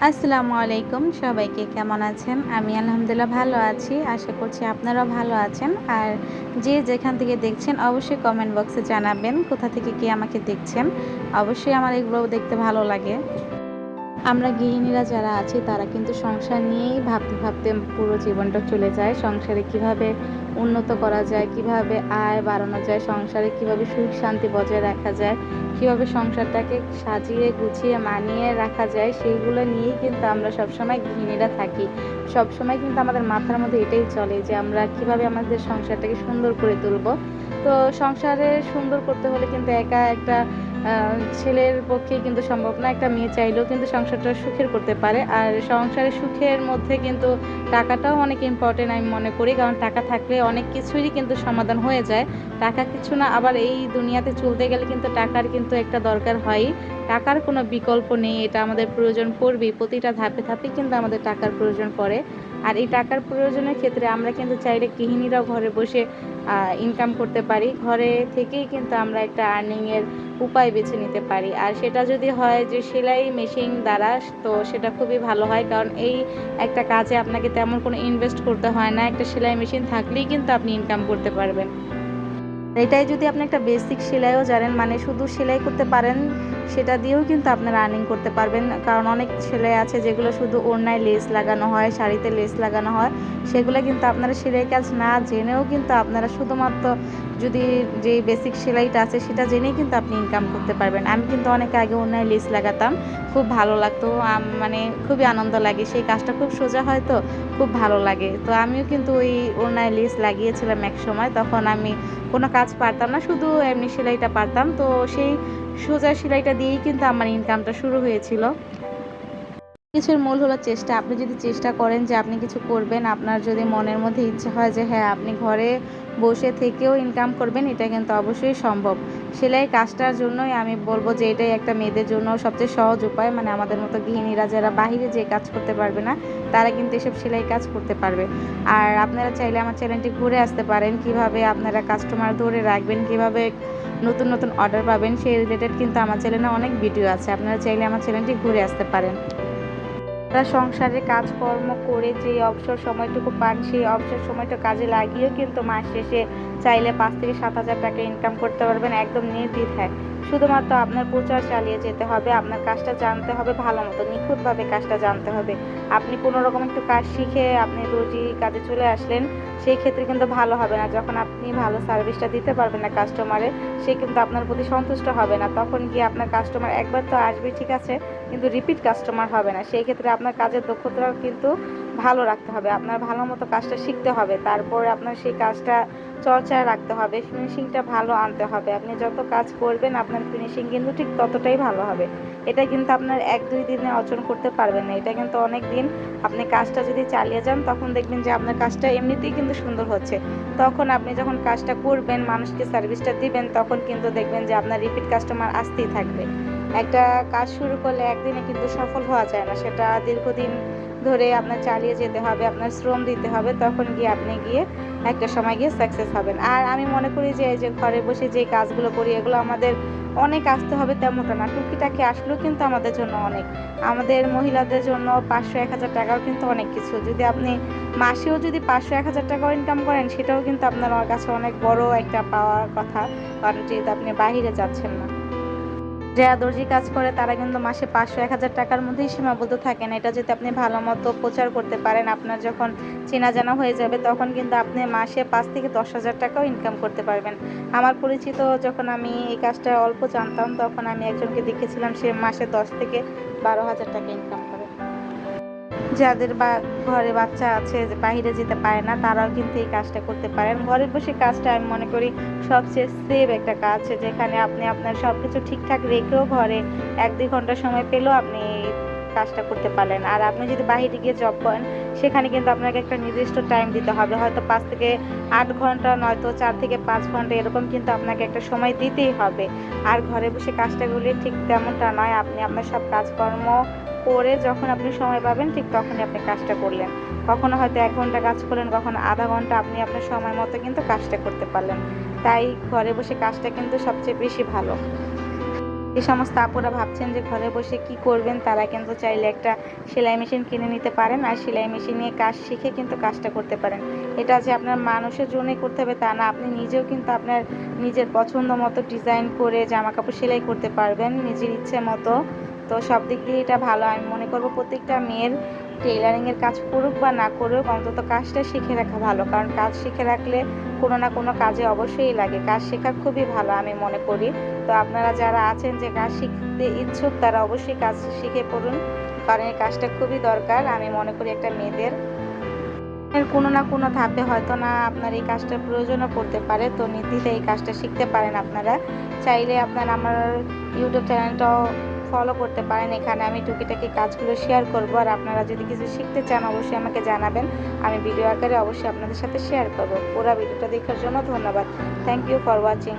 আসসালামু আলাইকুম, সবাইকে কেমন আছেন? আমি আলহামদুলিল্লাহ ভালো আছি। আশা করছি আপনারাও ভালো আছেন। আর যে যেখান থেকে দেখছেন অবশ্যই কমেন্ট বক্সে জানাবেন কোথা থেকে কে আমাকে দেখছেন। অবশ্যই আমার এগুলো দেখতে ভালো লাগে। আমরা গৃহিণীরা যারা আছি তারা কিন্তু সংসার নিয়েই ভাবতে ভাবতে পুরো জীবনটা চলে যায়। সংসারে কিভাবে উন্নত করা যায়, কিভাবে আয় বাড়ানো যায়, সংসারে কিভাবে সুখ শান্তি বজায় রাখা যায়, কিভাবে সংসারটাকে সাজিয়ে গুছিয়ে মানিয়ে রাখা যায়, সেইগুলো নিয়েই কিন্তু আমরা সবসময় গৃহিণীরা থাকি। সবসময় কিন্তু আমাদের মাথার মধ্যে এটাই চলে যে আমরা কিভাবে আমাদের সংসারটাকে সুন্দর করে তুলব। তো সংসারে সুন্দর করতে হলে কিন্তু একা একটা ছেলের পক্ষেই কিন্তু সম্ভব না। একটা মেয়ে চাইলেও কিন্তু সংসারটা সুখের করতে পারে। আর সংসারে সুখের মধ্যে কিন্তু টাকাটাও অনেক ইম্পর্টেন্ট আমি মনে করি। কারণ টাকা থাকলে অনেক কিছুরই কিন্তু সমাধান হয়ে যায়। টাকা কিছু না, আবার এই দুনিয়াতে চলতে গেলে কিন্তু টাকার কিন্তু একটা দরকার হয়ই। টাকার কোনো বিকল্প নেই, এটা আমাদের প্রয়োজন পড়বেই। প্রতিটা ধাপে ধাপেই কিন্তু আমাদের টাকার প্রয়োজন পড়ে। আর এই টাকার প্রয়োজনের ক্ষেত্রে আমরা কিন্তু চাইলে গৃহিণীরাও ঘরে বসে ইনকাম করতে পারি। ঘরে থেকেই কিন্তু আমরা একটা আর্নিংয়ের উপায় বেছে নিতে পারি। আর সেটা যদি হয় যে সেলাই মেশিন দ্বারা, তো সেটা খুবই ভালো হয়। কারণ এই একটা কাজে আপনাকে তেমন কোনো ইনভেস্ট করতে হয় না। একটা সেলাই মেশিন থাকলেই কিন্তু আপনি ইনকাম করতে পারবেন। এটাই যদি আপনি একটা বেসিক সেলাইও জানেন, মানে শুধু সেলাই করতে পারেন, সেটা দিয়েও কিন্তু আপনারা আর্নিং করতে পারবেন। কারণ অনেক সেলাই আছে যেগুলো শুধু ওড়নায় লেস লাগানো হয়, শাড়িতে লেস লাগানো হয়। সেগুলো কিন্তু আপনারা সেলাই কাজ না জেনেও কিন্তু আপনারা শুধুমাত্র যদি যেই বেসিক সেলাইটা আছে সেটা জেনেই কিন্তু আপনি ইনকাম করতে পারবেন। আমি কিন্তু অনেক আগে ওড়নায় লেস লাগাতাম, খুব ভালো লাগতো। মানে খুবই আনন্দ লাগে, সেই কাজটা খুব সোজা হয়, তো খুব ভালো লাগে। তো আমিও কিন্তু ওই ওড়নায় লেস লাগিয়েছিলাম এক সময়। তখন আমি কোনো কাজ পারতাম না, শুধু এমনি সেলাইটা পারতাম। তো সেই সোজা সেলাইটা দিয়েই কিন্তু আমার ইনকামটা শুরু হয়েছিল। কিছুর মূল হলো চেষ্টা। আপনি যদি চেষ্টা করেন যে আপনি কিছু করবেন, আপনার যদি মনের মধ্যে ইচ্ছে হয় যে হ্যাঁ আপনি ঘরে বসে থেকেও ইনকাম করবেন, এটা কিন্তু অবশ্যই সম্ভব। সেলাই কাজটার জন্যই আমি বলবো যে এটাই একটা মেয়েদের জন্য সবচেয়ে সহজ উপায়। মানে আমাদের মতো গৃহিণীরা যারা বাহিরে যেয়ে কাজ করতে পারবে না, তারা কিন্তু এসব সেলাই কাজ করতে পারবে। আর আপনারা চাইলে আমার চ্যানেলটি ঘুরে আসতে পারেন। কিভাবে আপনারা কাস্টমার ধরে রাখবেন, কিভাবে নতুন নতুন অর্ডার পাবেন, সেই রিলেটেড কিন্তু আমার চ্যানেলে অনেক ভিডিও আছে। আপনারা চাইলে আমার চ্যানেলটি ঘুরে আসতে পারেন। তারা সংসারে কাজকর্ম করে যে অবসর সময়টুকু পান, সেই অবসর সময়টা কাজে লাগিয়েও কিন্তু মাস শেষে চাইলে ৫ থেকে ৭ হাজার টাকা ইনকাম করতে পারবেন একদম নির্দ্বিধায়। শুধুমাত্র আপনার প্রচার চালিয়ে যেতে হবে, আপনার কাজটা জানতে হবে, ভালো মতো নিখুঁতভাবে কাজটা জানতে হবে। আপনি কোনো রকম একটু কাজ শিখে আপনি দর্জি কাজে চলে আসলেন, সেই ক্ষেত্রে কিন্তু ভালো হবে না। যখন আপনি ভালো সার্ভিসটা দিতে পারবেন না কাস্টমারে, সে কিন্তু আপনার প্রতি সন্তুষ্ট হবে না। তখন গিয়ে আপনার কাস্টমার একবার তো আসবে ঠিক আছে, কিন্তু রিপিট কাস্টমার হবে না। সেই ক্ষেত্রে আপনার কাজের দক্ষতাও কিন্তু ভালো রাখতে হবে, আপনার ভালো মতো কাজটা শিখতে হবে, তারপরে আপনার সেই কাজটা চর্চায় রাখতে হবে, ফিনিশিংটা ভালো আনতে হবে। আপনি যত কাজ করবেন আপনার ফিনিশিং কিন্তু ঠিক ততটাই ভালো হবে। এটা কিন্তু আপনার ১-২ দিনে অর্জন করতে পারবেন না, এটা কিন্তু অনেক দিন আপনি কাজটা যদি চালিয়ে যান তখন দেখবেন যে আপনার কাজটা এমনিতেই কিন্তু সুন্দর হচ্ছে। তখন আপনি যখন কাজটা করবেন, মানুষকে সার্ভিসটা দিবেন, তখন কিন্তু দেখবেন যে আপনার রিপিট কাস্টমার আসতেই থাকবে। একটা কাজ শুরু করলে একদিনে কিন্তু সফল হওয়া যায় না, সেটা দীর্ঘদিন ধরে আপনার চালিয়ে যেতে হবে, আপনার শ্রম দিতে হবে, তখন গিয়ে আপনি একটা সময় গিয়ে সাকসেস হবেন। আর আমি মনে করি যে এই যে ঘরে বসে যে কাজগুলো করি, এগুলো আমাদের অনেক আসতে হবে তেমনটা না, টুকিটাকি আসলেও কিন্তু আমাদের জন্য অনেক। আমাদের মহিলাদের জন্য ৫০০-১ হাজার টাকাও কিন্তু অনেক কিছু। যদি আপনি মাসেও যদি ৫০০-১ হাজার টাকাও ইনকাম করেন, সেটাও কিন্তু আপনার কাছে অনেক বড় একটা পাওয়ার কথা। কারণ যেহেতু আপনি বাহিরে যাচ্ছেন না। যারা দর্জি কাজ করে তারা কিন্তু মাসে ৫০০-১ হাজার টাকার মধ্যেই সীমাবদ্ধ থাকে না। এটা যদি আপনি ভালো মতো প্রচার করতে পারেন, আপনার যখন চেনা জানা হয়ে যাবে, তখন কিন্তু আপনি মাসে ৫ থেকে ১০ হাজার টাকাও ইনকাম করতে পারবেন। আমার পরিচিত, যখন আমি এই কাজটা অল্প জানতাম, তখন আমি একজনকে দেখেছিলাম সে মাসে ১০ থেকে ১২ হাজার টাকা ইনকাম করে। যাদের ঘরে বাচ্চা আছে, যে বাহিরে যেতে পারে না, তারাও কিন্তু এই কাজটা করতে পারেন। ঘরে বসে কাজটা আমি মনে করি সবচেয়ে সেভ একটা কাজ, যেখানে আপনি আপনার সব কিছু ঠিকঠাক রেখেও ঘরে ১-২ ঘন্টা সময় পেলেও আপনি এই কাজটা করতে পারলেন। আর আপনি যদি বাহিরে গিয়ে জব করেন, সেখানে কিন্তু আপনাকে একটা নির্দিষ্ট টাইম দিতে হবে, হয়তো ৫ থেকে ৮ ঘন্টা, নয়তো ৪ থেকে ৫ ঘন্টা, এরকম কিন্তু আপনাকে একটা সময় দিতেই হবে। আর ঘরে বসে কাজটা করলে ঠিক তেমনটা নয়, আপনি আপনার সব কাজকর্ম করে যখন আপনি সময় পাবেন ঠিক তখনই আপনি কাজটা করলেন। কখনো হয়তো ১ ঘন্টা কাজ করলেন, কখনো আধা ঘন্টা, আপনি আপনার সময় মতো কিন্তু কাজটা করতে পারলেন। তাই ঘরে বসে কাজটা কিন্তু সবচেয়ে বেশি ভালো। যে সমস্ত আপুরা ভাবছেন যে ঘরে বসে কি করবেন, তারা কিন্তু চাইলে একটা সেলাই মেশিন কিনে নিতে পারেন আর সেলাই মেশিন নিয়ে কাজ শিখে কিন্তু কাজটা করতে পারেন। এটা যে আপনার মানুষের জন্যই করতে হবে তা না, আপনি নিজেও কিন্তু আপনার নিজের পছন্দ মতো ডিজাইন করে জামা কাপড় সেলাই করতে পারবেন নিজের ইচ্ছে মতো। তো সব দিক দিয়ে এটা ভালো। আমি মনে করব প্রত্যেকটা মেয়ের টেইলারিংয়ের কাজ করুক বা না করুক, অন্তত কাজটা শিখে রাখা ভালো, কারণ কাজ শিখে রাখলে কোনো না কোনো কাজে অবশ্যই লাগে। কাজ শেখা খুবই ভালো আমি মনে করি। তো আপনারা যারা আছেন যে কাজ শিখতে ইচ্ছুক, তারা অবশ্যই কাজ শিখে পড়ুন, কারণ এই কাজটা খুবই দরকার আমি মনে করি একটা মেয়েদের। এর কোনো না কোনো ধাপে হয়তো না আপনার এই কাজটার প্রয়োজনও পড়তে পারে, তো নির্দ্বিধায় এই কাজটা শিখতে পারেন আপনারা। চাইলে আপনারা আমার ইউটিউব চ্যানেলটাও ফলো করতে পারেন, এখানে আমি টুকিটাকি কাজগুলো শেয়ার করব। আর আপনারা যদি কিছু শিখতে চান অবশ্যই আমাকে জানাবেন, আমি ভিডিও আকারে অবশ্যই আপনাদের সাথে শেয়ার করব। পুরো ভিডিওটা দেখার জন্য ধন্যবাদ। Thank you for watching.